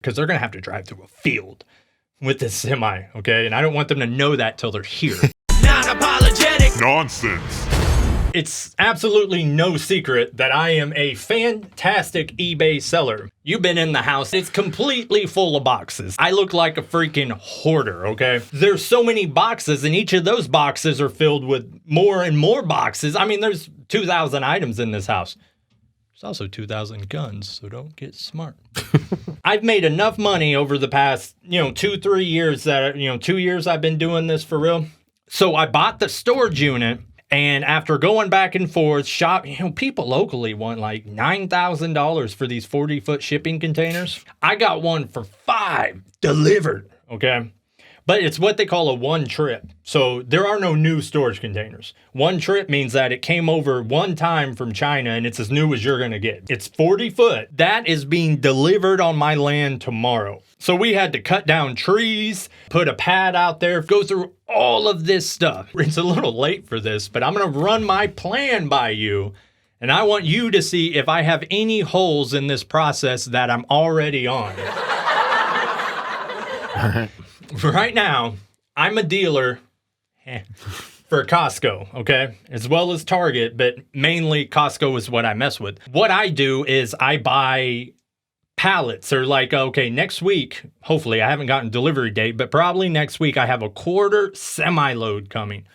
because they're going to have to drive through a field with this semi, okay? And I don't want them to know that till they're here. Non-apologetic nonsense. It's absolutely no secret that I am a fantastic eBay seller. You've been in the house. It's completely full of boxes. I look like a freaking hoarder, okay? There's so many boxes, and each of those boxes are filled with more and more boxes. I mean, there's 2,000 items in this house. There's also 2,000 guns, so don't get smart. I've made enough money over the past, 2-3 years that, 2 years I've been doing this for real. So I bought the storage unit. And after going back and forth, people locally want like $9,000 for these 40-foot shipping containers. I got one for $5 delivered, okay? But it's what they call a one trip. So there are no new storage containers. One trip means that it came over one time from China and it's as new as you're going to get. It's 40 foot. That is being delivered on my land tomorrow. So we had to cut down trees, put a pad out there, go through all of this stuff. It's a little late for this, but I'm going to run my plan by you. And I want you to see if I have any holes in this process that I'm already on. All right. Right now, I'm a dealer for Costco, okay? As well as Target, but mainly Costco is what I mess with. What I do is I buy pallets, or like, okay, next week, hopefully, I haven't gotten delivery date, but probably next week I have a quarter semi-load coming.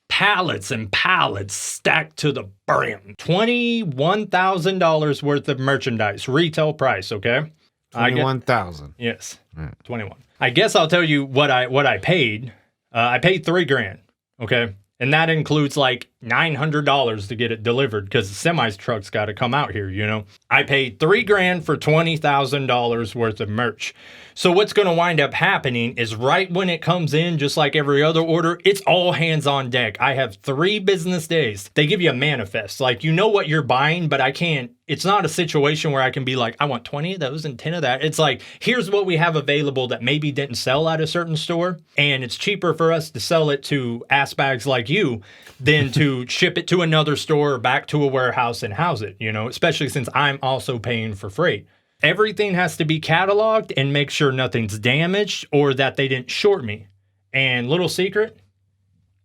Pallets and pallets stacked to the brim. $21,000 worth of merchandise, retail price, okay? 21,000. Yes, Right. 21. I guess I'll tell you what I paid. I paid $3,000, okay? And that includes like $900 to get it delivered because the semi-truck's got to come out here, I paid $3,000 for $20,000 worth of merch. So what's going to wind up happening is right when it comes in, just like every other order, it's all hands on deck. I have 3 business days. They give you a manifest. Like, you know what you're buying, but I can't. It's not a situation where I can be like, I want 20 of those and 10 of that. It's like, here's what we have available that maybe didn't sell at a certain store. And it's cheaper for us to sell it to ass bags like you than to ship it to another store or back to a warehouse and house it, especially since I'm also paying for freight. Everything has to be cataloged and make sure nothing's damaged or that they didn't short me. And little secret,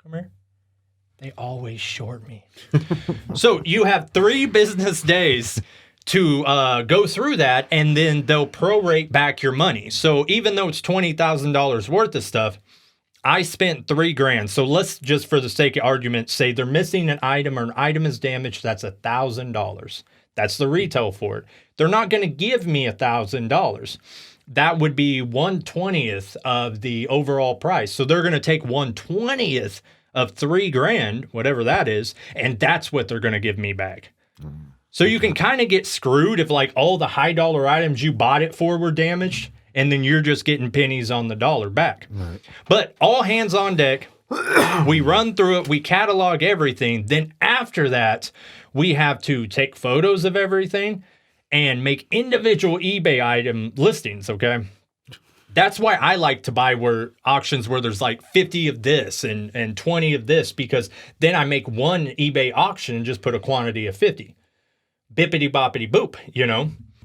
come here. They always short me. So you have 3 business days to go through that, and then they'll prorate back your money. So even though it's $20,000 worth of stuff, I spent $3,000. So let's just, for the sake of argument, say they're missing an item or an item is damaged. That's $1,000. That's the retail for it. They're not going to give me $1,000. That would be 1/20th of the overall price. So they're going to take 1/20th of $3,000, whatever that is, and that's what they're going to give me back. So you can kind of get screwed if like all the high dollar items you bought it for were damaged, and then you're just getting pennies on the dollar back. Right. But all hands on deck. We run through it. We catalog everything. Then after that, we have to take photos of everything and make individual eBay item listings, okay? That's why I like to buy auctions where there's like 50 of this and 20 of this, because then I make one eBay auction and just put a quantity of 50. Bippity boppity boop,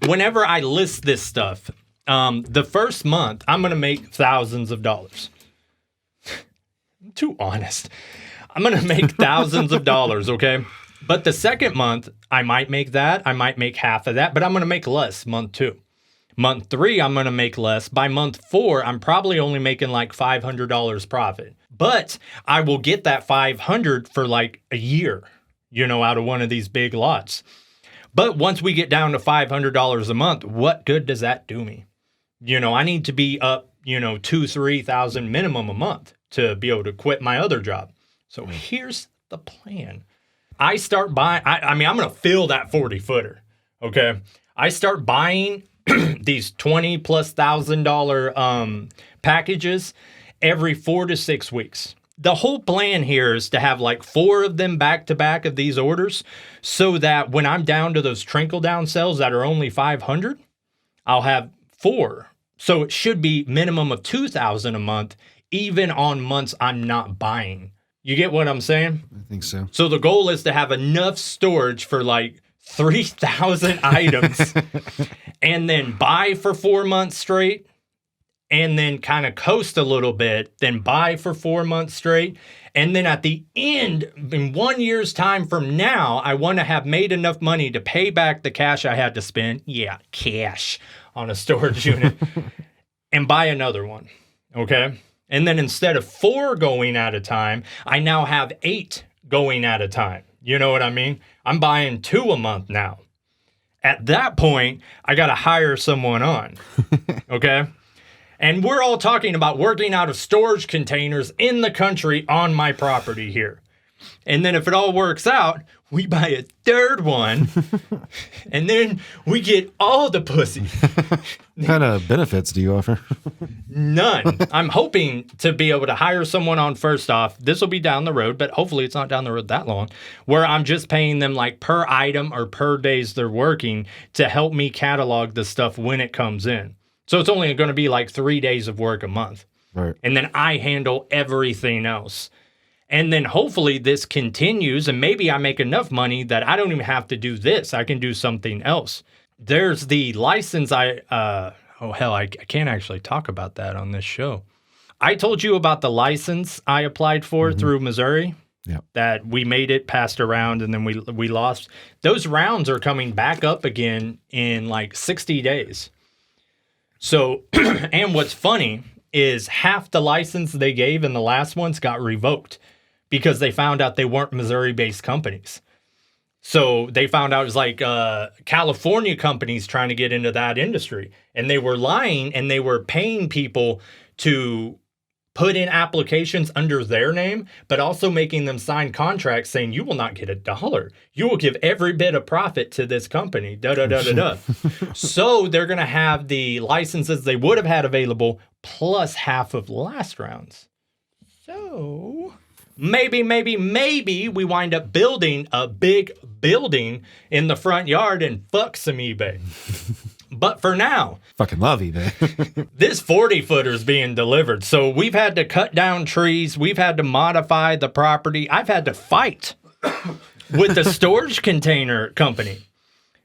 Whenever I list this stuff, the first month, I'm going to make thousands of dollars. I'm too honest. I'm going to make thousands of dollars, okay? But the second month, I might make that. I might make half of that, but I'm going to make less month 2. Month 3, I'm going to make less. By month 4, I'm probably only making like $500 profit. But I will get that $500 for like a year, out of one of these big lots. But once we get down to $500 a month, what good does that do me? I need to be up, $2,000-$3,000 minimum a month to be able to quit my other job. So here's the plan. I start buying, I'm going to fill that 40-footer, okay? I start buying these $20,000+ packages every 4 to 6 weeks. The whole plan here is to have like 4 of them back to back of these orders so that when I'm down to those trickle down sales that are only 500, I'll have 4. So it should be minimum of 2,000 a month, even on months I'm not buying. You get what I'm saying? I think so. So the goal is to have enough storage for like 3,000 items and then buy for 4 months straight and then kind of coast a little bit, then buy for 4 months straight. And then at the end, in 1 year's time from now, I want to have made enough money to pay back the cash I had to spend. Yeah, cash on a storage unit and buy another one. Okay. And then instead of 4 going at a time, I now have 8 going at a time. You know what I mean? I'm buying 2 a month now. At that point, I got to hire someone on. Okay. And we're all talking about working out of storage containers in the country on my property here. And then if it all works out, we buy a 3rd one, and then we get all the pussy. What kind of benefits do you offer? None. I'm hoping to be able to hire someone on first off. This will be down the road, but hopefully it's not down the road that long, where I'm just paying them like per item or per days they're working to help me catalog the stuff when it comes in. So it's only going to be like 3 days of work a month. Right. And then I handle everything else. And then hopefully this continues and maybe I make enough money that I don't even have to do this. I can do something else. There's the license I can't actually talk about that on this show. I told you about the license I applied for through Missouri. Yep. That we made it, passed around, and then we lost. Those rounds are coming back up again in like 60 days. So, and what's funny is half the license they gave in the last ones got revoked because they found out they weren't Missouri-based companies. So they found out it was like California companies trying to get into that industry. And they were lying and they were paying people to put in applications under their name, but also making them sign contracts saying you will not get $1. You will give every bit of profit to this company. So they're going to have the licenses they would have had available plus half of last rounds. So maybe we wind up building a big building in the front yard and fuck some eBay. But for now, fucking love eBay. This 40-footer is being delivered. So we've had to cut down trees. We've had to modify the property. I've had to fight with the storage container company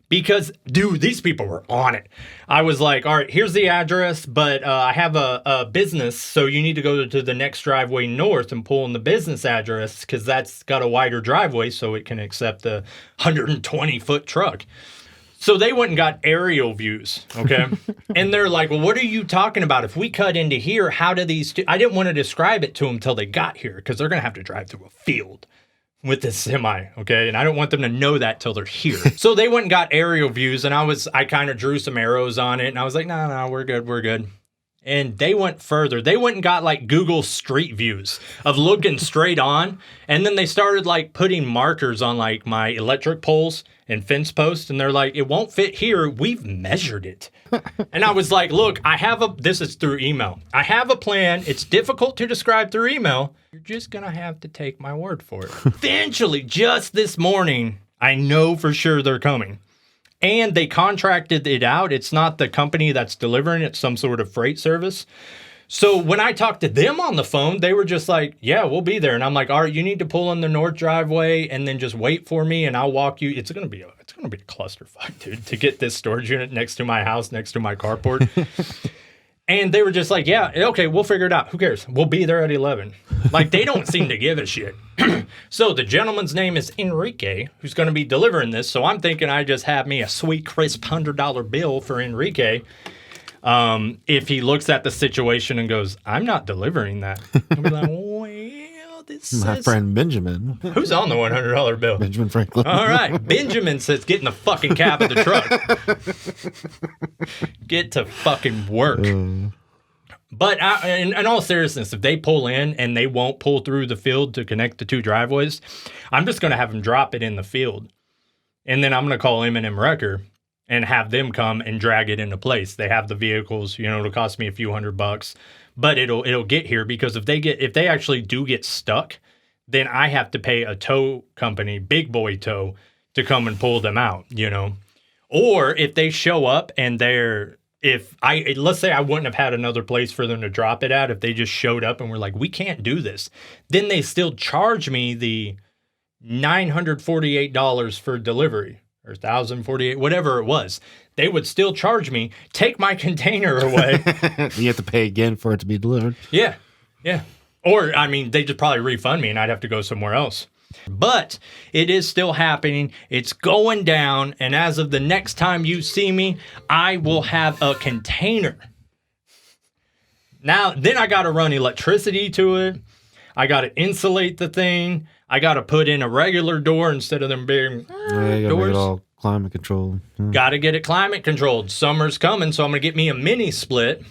because, dude, these people were on it. I was like, all right, here's the address, but I have a business, so you need to go to the next driveway north and pull in the business address because that's got a wider driveway so it can accept a 120-foot truck. So they went and got aerial views, okay? And they're like, well, what are you talking about? If we cut into here, how do these I didn't want to describe it to them until they got here because they're going to have to drive through a field with this semi, okay? And I don't want them to know that till they're here. So they went and got aerial views, and I kind of drew some arrows on it, and I was like, no, we're good. And they went further. They went and got like Google Street Views of looking straight on. And then they started like putting markers on like my electric poles and fence posts. And they're like, it won't fit here. We've measured it. And I was like, look, this is through email. I have a plan. It's difficult to describe through email. You're just going to have to take my word for it. Eventually, just this morning, I know for sure they're coming. And they contracted it out. It's not the company that's delivering. It's some sort of freight service. So when I talked to them on the phone, they were just like, yeah, we'll be there. And I'm like, all right, you need to pull in the north driveway and then just wait for me and I'll walk you. It's going to be a clusterfuck, dude, to get this storage unit next to my house, next to my carport. And they were just like, yeah, okay, we'll figure it out. Who cares? We'll be there at 11. Like, they don't seem to give a shit. So the gentleman's name is Enrique, who's going to be delivering this. So I'm thinking I just have me a sweet, crisp $100 bill for Enrique. If he looks at the situation and goes, I'm not delivering that. I'll be like, well, this My friend Benjamin. Who's on the $100 bill? Benjamin Franklin. All right. Benjamin says, get in the fucking cab of the truck. Get to fucking work. But in all seriousness, if they pull in and they won't pull through the field to connect the two driveways, I'm just going to have them drop it in the field. And then I'm going to call M&M Wrecker and have them come and drag it into place. They have the vehicles, it'll cost me a few $100, but it'll get here because if they actually do get stuck, then I have to pay a tow company, Big Boy Tow, to come and pull them out, Or if they show up and let's say I wouldn't have had another place for them to drop it at, if they just showed up and were like, we can't do this, then they still charge me the $948 for delivery. or 1,048, whatever it was. They would still charge me, take my container away. You have to pay again for it to be delivered. Yeah. Or, I mean, they just probably refund me and I'd have to go somewhere else. But it is still happening. It's going down. And as of the next time you see me, I will have a container. Now, then I got to run electricity to it. I got to insulate the thing. I got to put in a regular door instead of them being You gotta doors. make it all climate controlled. Got to get it climate controlled. Summer's coming, so I'm going to get me a mini split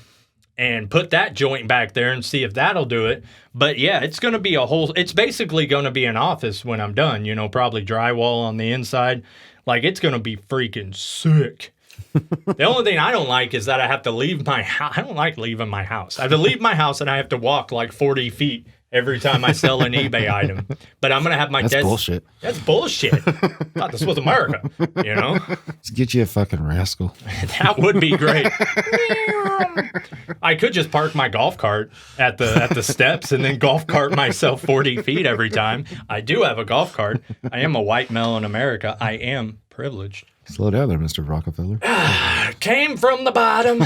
and put that joint back there and see if that'll do it. But yeah, it's going to be it's basically going to be an office when I'm done, probably drywall on the inside. Like, it's going to be freaking sick. The only thing I don't like is that I have to leave my house. I don't like leaving my house. I have to leave my house and I have to walk like 40 feet every time I sell an eBay item. But I'm going to have my That's bullshit. That's bullshit. Thought this was America, Let's get you a fucking rascal. That would be great. I could just park my golf cart at the steps and then golf cart myself 40 feet every time. I do have a golf cart. I am a white male in America. I am privileged. Slow down there, Mr. Rockefeller. Came from the bottom,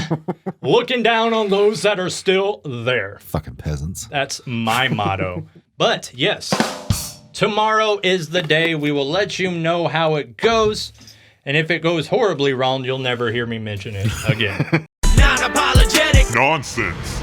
looking down on those that are still there. Fucking peasants. That's my motto. But yes, tomorrow is the day. We will let you know how it goes. And if it goes horribly wrong, you'll never hear me mention it again. Non-apologetic nonsense.